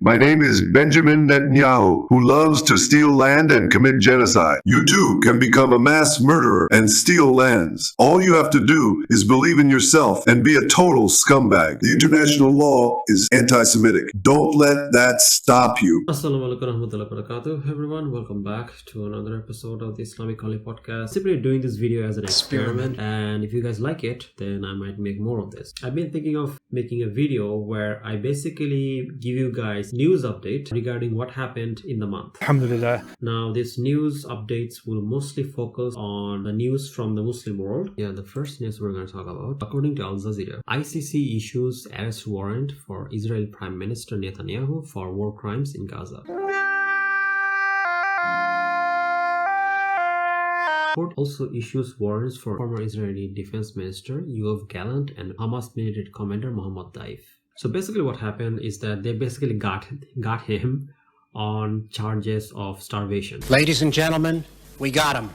My name is Benjamin Netanyahu, who loves to steal land and commit genocide. You too can become a mass murderer and steal lands. All you have to do is believe in yourself and be a total scumbag. The international law is anti-Semitic. Don't let that stop you. Assalamu alaikum warahmatullahi wabarakatuh. Everyone, welcome back to another episode of the Islamic podcast. Simply doing this video as an experiment, and if you guys like it, then I might make more of this. I've been thinking of making a video where I basically give you guys news update regarding what happened in the month. Alhamdulillah. Now, these news updates will mostly focus on the news from the Muslim world. Yeah, the first news we're going to talk about. According to Al Jazeera, ICC issues arrest warrant for Israel Prime Minister Netanyahu for war crimes in Gaza. Court also issues warrants for former Israeli Defense Minister Yoav Gallant and Hamas military commander Mohammad Daif. So basically what happened is that they basically got him on charges of starvation. Ladies and gentlemen, we got him.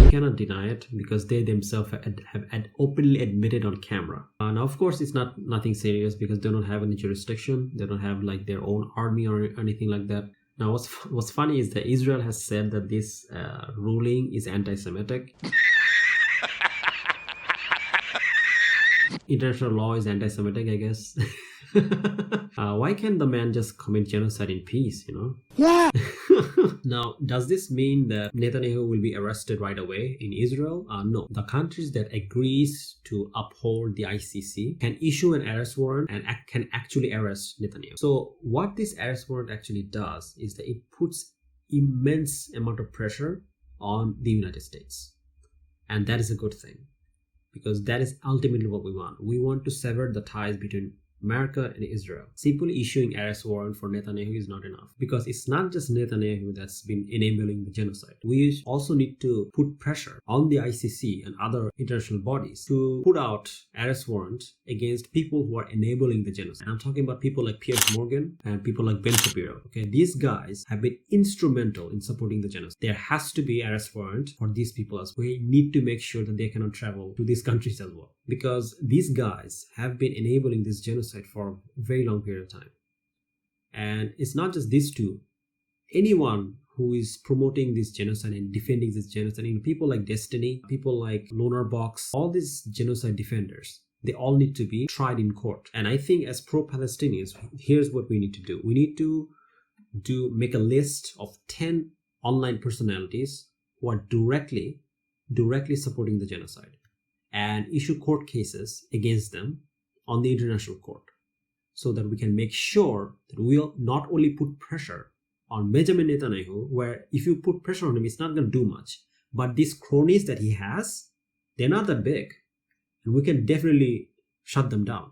We cannot deny it because they themselves have openly admitted on camera. Now, of course, it's nothing serious because they don't have any jurisdiction. They don't have like their own army or anything like that. Now, what's funny is that Israel has said that this ruling is anti-Semitic. International law is anti-Semitic, I guess. Why can't the man just commit genocide in peace, you know? Yeah. Now, does this mean that Netanyahu will be arrested right away in Israel? No. The countries that agrees to uphold the ICC can issue an arrest warrant and can actually arrest Netanyahu. So what this arrest warrant actually does is that it puts immense amount of pressure on the United States. And that is a good thing, because that is ultimately what we want. We want to sever the ties between America and Israel. Simply issuing arrest warrant for Netanyahu is not enough, because it's not just Netanyahu that's been enabling the genocide. We also need to put pressure on the ICC and other international bodies to put out arrest warrants against people who are enabling the genocide. I'm talking about people like Piers Morgan and people like Ben Shapiro. Okay, these guys have been instrumental in supporting the genocide. There has to be arrest warrant for these people as well. We need to make sure that they cannot travel to these countries as well, because these guys have been enabling this genocide for a very long period of time. And it's not just these two. Anyone who is promoting this genocide and defending this genocide, people like Destiny, people like Loner Box, all these genocide defenders, they all need to be tried in court. And I think as pro-Palestinians, here's what we need to do. We need to make a list of 10 online personalities who are directly supporting the genocide, and issue court cases against them on the international court, so that we can make sure that we'll not only put pressure on Benjamin Netanyahu, where if you put pressure on him, it's not going to do much, but these cronies that he has, they're not that big, and we can definitely shut them down.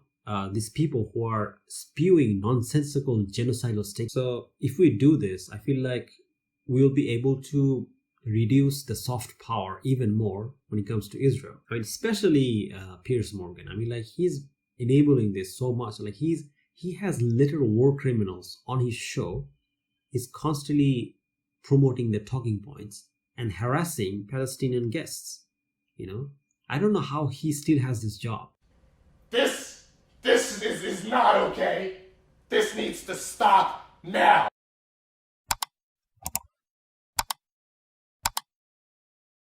These people who are spewing nonsensical genocidal statements. So if we do this, I feel like we'll be able to reduce the soft power even more when it comes to Israel. I mean, especially Piers Morgan. I mean, like, he's enabling this so much. Like, he has literal war criminals on his show. He's constantly promoting their talking points and harassing Palestinian guests. You know, I don't know how he still has this job. This is not okay. This needs to stop now.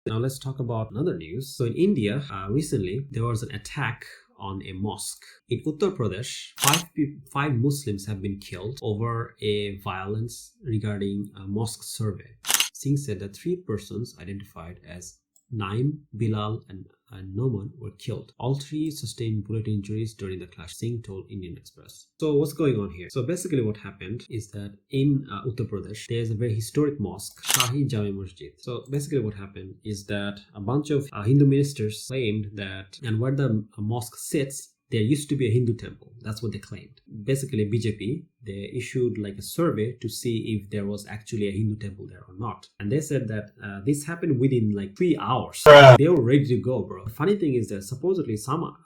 Now let's talk about another news. So in India, recently there was an attack on a mosque. In Uttar Pradesh, five Muslims have been killed over a violence regarding a mosque survey. Singh said that 3 persons identified as Naim, Bilal and Noman were killed. All 3 sustained bullet injuries during the clash, Singh told Indian Express. So what's going on here? So basically what happened is that in Uttar Pradesh, there's a very historic mosque, Shahi Jami Masjid. So basically what happened is that a bunch of Hindu ministers claimed that, and where the mosque sits, there used to be a Hindu temple. That's what they claimed. Basically, BJP, they issued like a survey to see if there was actually a Hindu temple there or not. And they said that this happened within like 3 hours. They were ready to go, bro. The funny thing is that supposedly some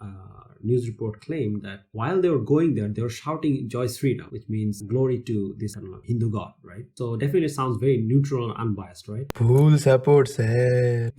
news report claimed that while they were going there, they were shouting Joy Sri Ram, which means glory to this Hindu god, right? So definitely sounds very neutral and unbiased, right? Full support, sir.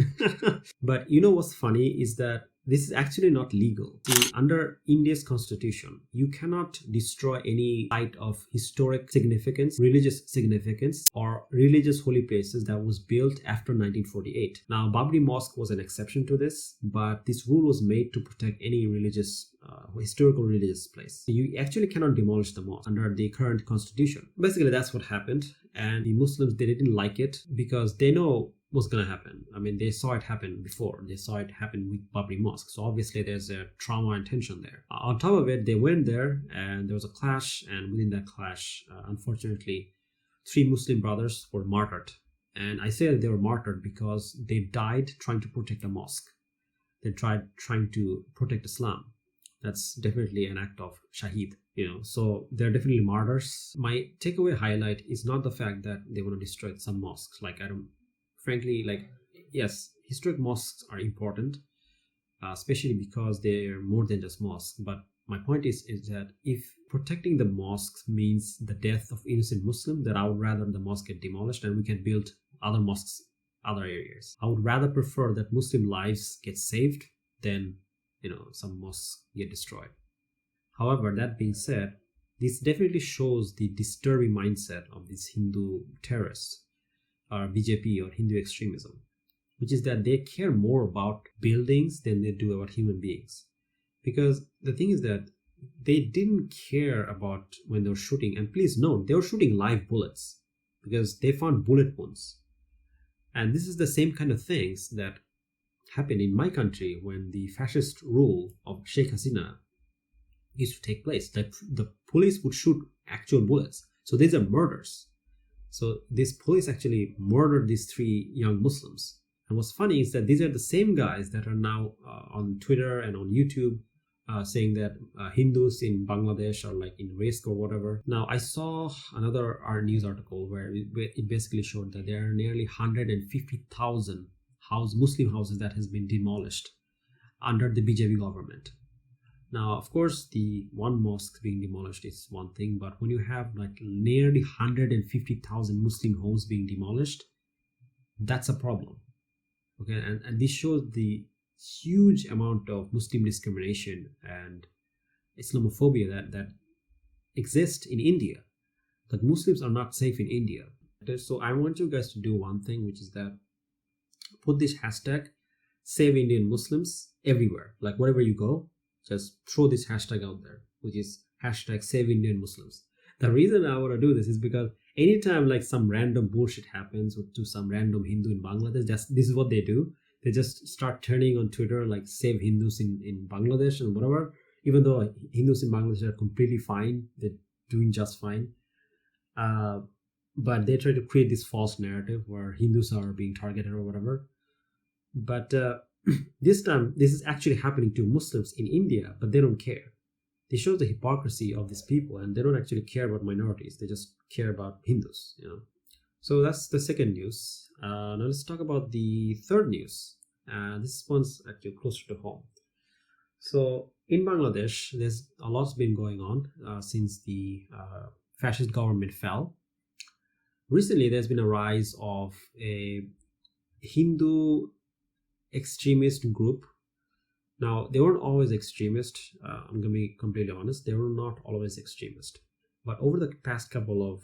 But you know what's funny is that this is actually not legal. See, under India's constitution, you cannot destroy any site of historic significance, religious significance, or religious holy places that was built after 1948. Now, Babri Mosque was an exception to this, but this rule was made to protect any religious, historical religious place. You actually cannot demolish the mosque under the current constitution. Basically, that's what happened, and the Muslims, they didn't like it because they know what's going to happen. I mean, they saw it happen before. They saw it happen with Babri Mosque. So obviously there's a trauma and tension there. On top of it, they went there and there was a clash. And within that clash, unfortunately, 3 Muslim brothers were martyred. And I say that they were martyred because they died trying to protect a mosque. They tried trying to protect Islam. That's definitely an act of shaheed, so they're definitely martyrs. My takeaway highlight is not the fact that they want to destroy some mosques. Frankly, yes, historic mosques are important, especially because they're more than just mosques. But my point is that if protecting the mosques means the death of innocent Muslims, then I would rather the mosque get demolished and we can build other mosques, other areas. I would rather prefer that Muslim lives get saved than, some mosques get destroyed. However, that being said, this definitely shows the disturbing mindset of these Hindu terrorists, or BJP, or Hindu extremism, which is that they care more about buildings than they do about human beings. Because the thing is that they didn't care about when they were shooting, and please note, they were shooting live bullets because they found bullet wounds. And this is the same kind of things that happened in my country when the fascist rule of Sheikh Hasina used to take place. That the police would shoot actual bullets. So these are murders. So this police actually murdered these 3 young Muslims. And what's funny is that these are the same guys that are now on Twitter and on YouTube saying that Hindus in Bangladesh are in risk or whatever. Now, I saw another news article where it basically showed that there are nearly 150,000 Muslim houses that has been demolished under the BJP government. Now, of course, the one mosque being demolished is one thing, but when you have nearly 150,000 Muslim homes being demolished, that's a problem. Okay, and this shows the huge amount of Muslim discrimination and Islamophobia that exists in India. That Muslims are not safe in India. So I want you guys to do one thing, which is that put this hashtag Save Indian Muslims everywhere. Wherever you go, just throw this hashtag out there, which is hashtag Save Indian Muslims. The reason I want to do this is because anytime some random bullshit happens to some random Hindu in Bangladesh, this is what they do. They just start turning on Twitter Save Hindus in Bangladesh and whatever, even though Hindus in Bangladesh are completely fine, they're doing just fine. But they try to create this false narrative where Hindus are being targeted or whatever. But this time, this is actually happening to Muslims in India, but they don't care. They show the hypocrisy of these people, and they don't actually care about minorities. They just care about Hindus, So that's the second news. Now let's talk about the third news. This one's actually closer to home. So in Bangladesh, there's a lot's been going on since the fascist government fell. Recently, there's been a rise of a Hindu extremist group. Now, they weren't always extremist. I'm going to be completely honest. They were not always extremist. But over the past couple of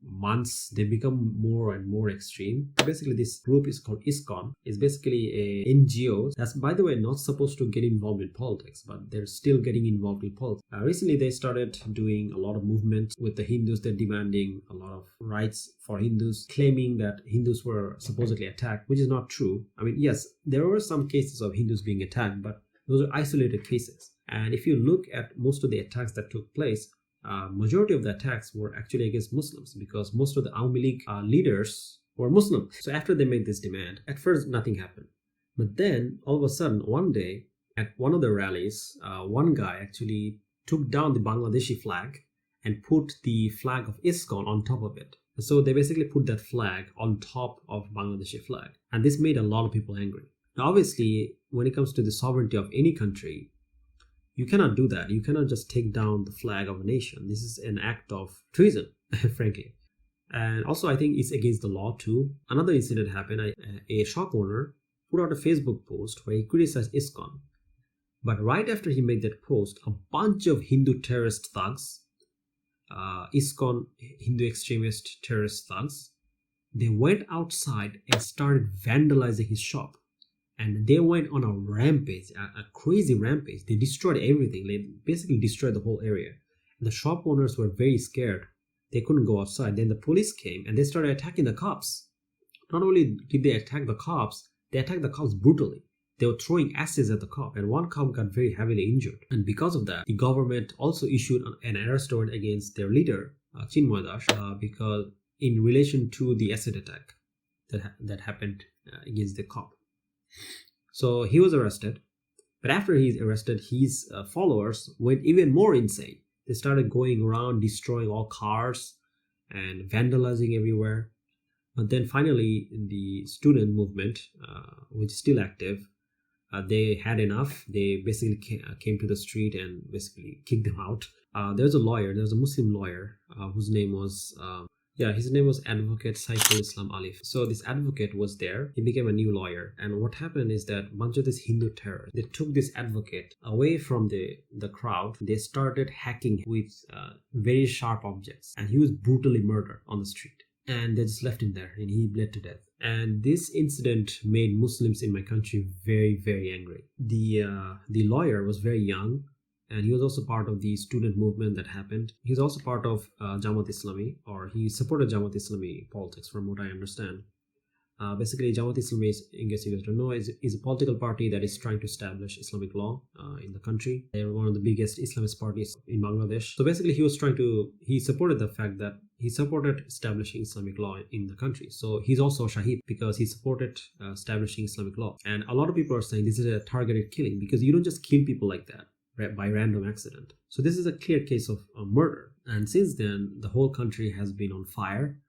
months, they become more and more extreme. Basically, this group is called ISKCON. It's basically a NGO that's, by the way, not supposed to get involved in politics, but they're still getting involved in politics. Recently, they started doing a lot of movement with the Hindus. They're demanding a lot of rights for Hindus, claiming that Hindus were supposedly attacked, which is not true. I mean, yes, there were some cases of Hindus being attacked, but those are isolated cases. And if you look at most of the attacks that took place, majority of the attacks were actually against Muslims because most of the Awami League leaders were Muslim. So after they made this demand, at first nothing happened. But then all of a sudden, one day at one of the rallies, one guy actually took down the Bangladeshi flag and put the flag of ISKCON on top of it. So they basically put that flag on top of Bangladeshi flag. And this made a lot of people angry. Now, obviously, when it comes to the sovereignty of any country, you cannot do that. You cannot just take down the flag of a nation. This is an act of treason, frankly. And also, I think it's against the law too. Another incident happened. A shop owner put out a Facebook post where he criticized ISKCON. But right after he made that post, a bunch of Hindu terrorist thugs, ISKCON Hindu extremist terrorist thugs, they went outside and started vandalizing his shop. And they went on a rampage, a crazy rampage. They destroyed everything. They basically destroyed the whole area. The shop owners were very scared. They couldn't go outside. Then the police came and they started attacking the cops. Not only did they attack the cops, they attacked the cops brutally. They were throwing acids at the cop, and one cop got very heavily injured. And because of that, the government also issued an arrest warrant against their leader, Chinmoy Das, because in relation to the acid attack that happened against the cop. So he was arrested, but after he's arrested, his followers went even more insane. They started going around destroying all cars and vandalizing everywhere. But then finally, the student movement, which is still active, they had enough. They basically came to the street and basically kicked them out. There's a Muslim lawyer whose name was his name was Advocate Saiful Islam Alif. So this advocate was there. He became a new lawyer. And what happened is that a bunch of this Hindu terrorists, they took this advocate away from the crowd. They started hacking with very sharp objects. And he was brutally murdered on the street. And they just left him there and he bled to death. And this incident made Muslims in my country very, very angry. The lawyer was very young. And he was also part of the student movement that happened. He's also part of Jamaat Islami, or he supported Jamaat Islami politics, from what I understand. Basically, Jamaat Islami, in case you guys don't know, is a political party that is trying to establish Islamic law in the country. They are one of the biggest Islamist parties in Bangladesh. So basically, he supported the fact that he supported establishing Islamic law in the country. So he's also a Shahid because he supported establishing Islamic law. And a lot of people are saying this is a targeted killing because you don't just kill people like that by random accident. So this is a clear case of murder. And since then, the whole country has been on fire.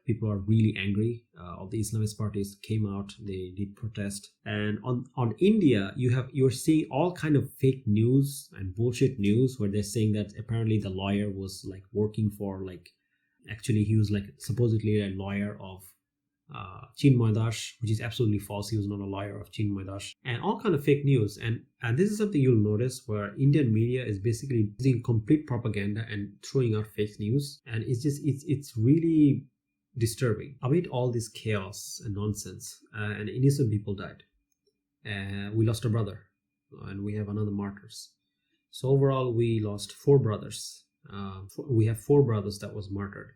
People are really angry. All the Islamist parties came out. They did protest. And on India, you're seeing all kind of fake news and bullshit news where they're saying that apparently the lawyer was like working for actually he was like supposedly a lawyer of Chinmoy Das, which is absolutely false. He was not a lawyer of Chinmoy Das, and all kind of fake news. And this is something you'll notice where Indian media is basically using complete propaganda and throwing out fake news, and it's really disturbing. Amid all this chaos and nonsense, and innocent people died. We lost a brother, and we have another martyrs. So overall, we lost 4 brothers. We have 4 brothers that was martyred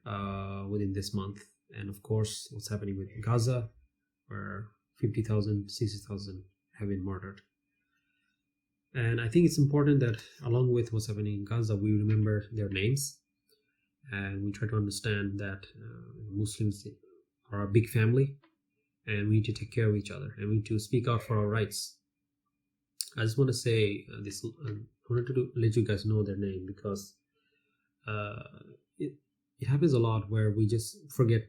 within this month. And of course, what's happening with Gaza, where 50,000, 60,000 have been murdered. And I think it's important that along with what's happening in Gaza, we remember their names. And we try to understand that Muslims are a big family. And we need to take care of each other. And we need to speak out for our rights. I just want to say this. I wanted to let you guys know their name because it happens a lot where we just forget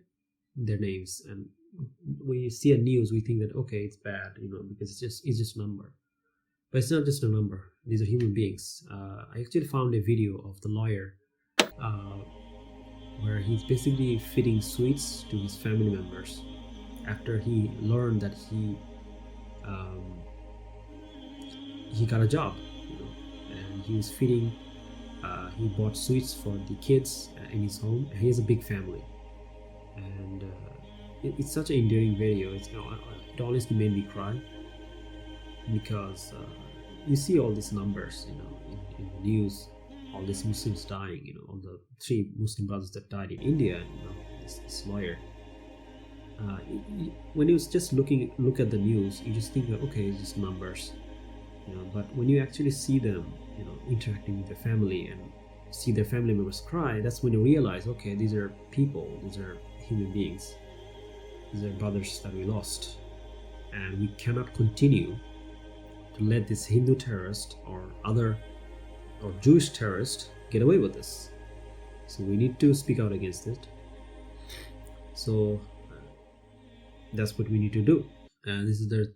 their names, and we see a news, we think that okay, it's bad, because it's just a number. But it's not just a number. These are human beings. I actually found a video of the lawyer where he's basically feeding sweets to his family members after he learned that he got a job, and he was feeding. He bought sweets for the kids in his home. He has a big family, and it's such an endearing video. It honestly made me cry because you see all these numbers, in the news, all these Muslims dying, all the 3 Muslim brothers that died in India, and this lawyer. When you just look at the news, you just think that okay, it's just numbers, But when you actually see them, interacting with their family and see their family members cry, that's when you realize, okay, these are people, these are human beings, these are brothers that we lost, and we cannot continue to let this Hindu terrorist or Jewish terrorist get away with this. So we need to speak out against it. So that's what we need to do. And this is the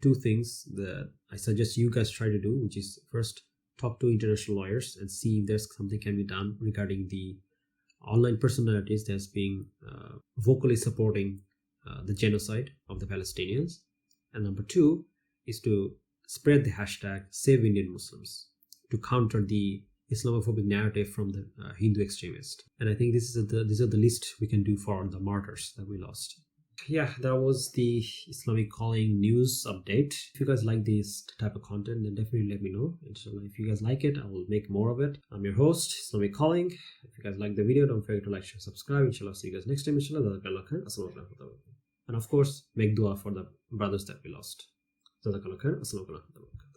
2 things that I suggest you guys try to do, which is first, talk to international lawyers and see if there's something can be done regarding the online personalities that's being vocally supporting the genocide of the Palestinians. And number 2 is to spread the hashtag Save Indian Muslims to counter the Islamophobic narrative from the Hindu extremists. And I think these are the least we can do for the martyrs that we lost. Yeah, that was the Islamic Calling news update. If you guys like this type of content, then definitely let me know. Inshallah, if you guys like it, I will make more of it. I'm your host, Islamic Calling. If you guys like the video, don't forget to like, share, subscribe. Inshallah, see you guys next time. Inshallah, and of course, make dua for the brothers that we lost. Jazakallah khair. Assalamu alaikum.